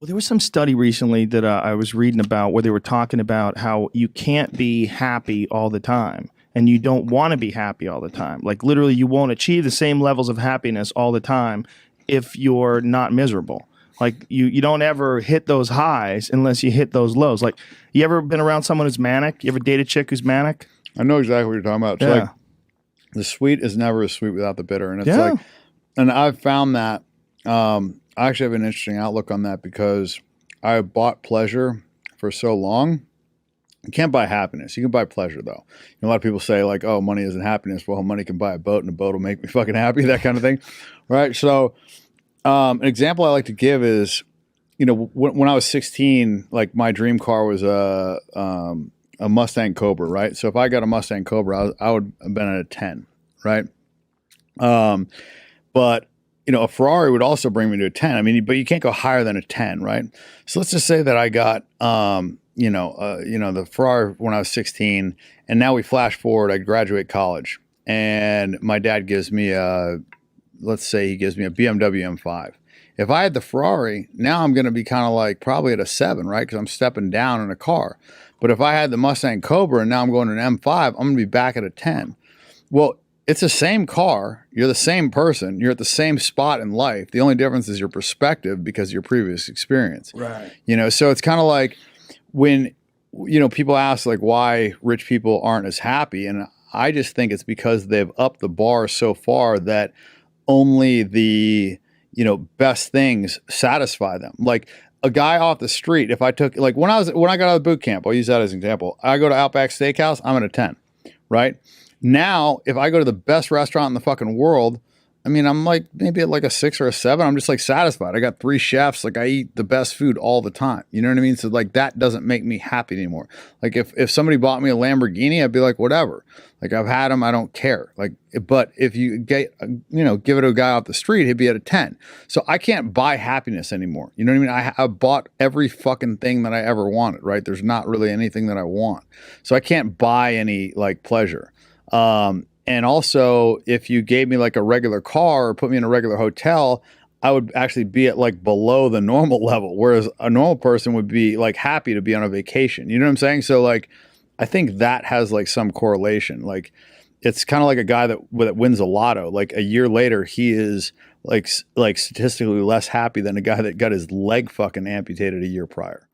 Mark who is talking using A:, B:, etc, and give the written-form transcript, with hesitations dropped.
A: Well, there was some study recently that I was reading about where they were talking about how you can't be happy all the time and you don't want to be happy all the time. Like literally you won't achieve the same levels of happiness all the time if you're not miserable. Like you don't ever hit those highs unless you hit those lows. Like you ever been around someone who's manic? You ever date a chick who's manic?
B: I know exactly what you're talking about. It's like the sweet is never as sweet without the bitter. And it's like, and I've found that, I actually have an interesting outlook on that because I bought pleasure for so long. You can't buy happiness. You can buy pleasure, though. You know, a lot of people say, like, oh, money isn't happiness. Well, money can buy a boat, and a boat will make me fucking happy, that kind of thing. Right? So an example I like to give is, you know, when I was 16, like, my dream car was a Mustang Cobra, right? So if I got a Mustang Cobra, I would have been at a 10, right? But you know, a Ferrari would also bring me to a 10. I mean, but you can't go higher than a 10, right? So let's just say that I got, you know, the Ferrari when I was 16, and now we flash forward, I graduate college, and my dad gives me let's say he gives me a BMW M5. If I had the Ferrari, now I'm going to be kind of like probably at a 7, right? Because I'm stepping down in a car. But if I had the Mustang Cobra and now I'm going to an M5, I'm going to be back at a 10. Well, it's the same car. You're the same person. You're at the same spot in life. The only difference is your perspective because of your previous experience.
A: Right.
B: You know, so it's kind of like when, you know, people ask like why rich people aren't as happy. And I just think it's because they've upped the bar so far that only the, you know, best things satisfy them. Like a guy off the street, if I took, like when I got out of boot camp, I'll use that as an example. I go to Outback Steakhouse, I'm at a 10, right? Now, if I go to the best restaurant in the fucking world, I mean, I'm like maybe at like a 6 or a 7. I'm just like satisfied. I got 3 chefs. Like I eat the best food all the time. You know what I mean? So like that doesn't make me happy anymore. Like if somebody bought me a Lamborghini, I'd be like, whatever. Like I've had them. I don't care. Like, but if you get, you know, give it to a guy off the street, he'd be at a 10. So I can't buy happiness anymore. You know what I mean? I bought every fucking thing that I ever wanted, right? There's not really anything that I want. So I can't buy any like pleasure. And also, if you gave me like a regular car or put me in a regular hotel, I would actually be at like below the normal level, whereas a normal person would be like happy to be on a vacation. You know what I'm saying? So like, I think that has like some correlation. Like, it's kind of like a guy that wins a lotto. Like a year later, he is like statistically less happy than a guy that got his leg fucking amputated a year prior.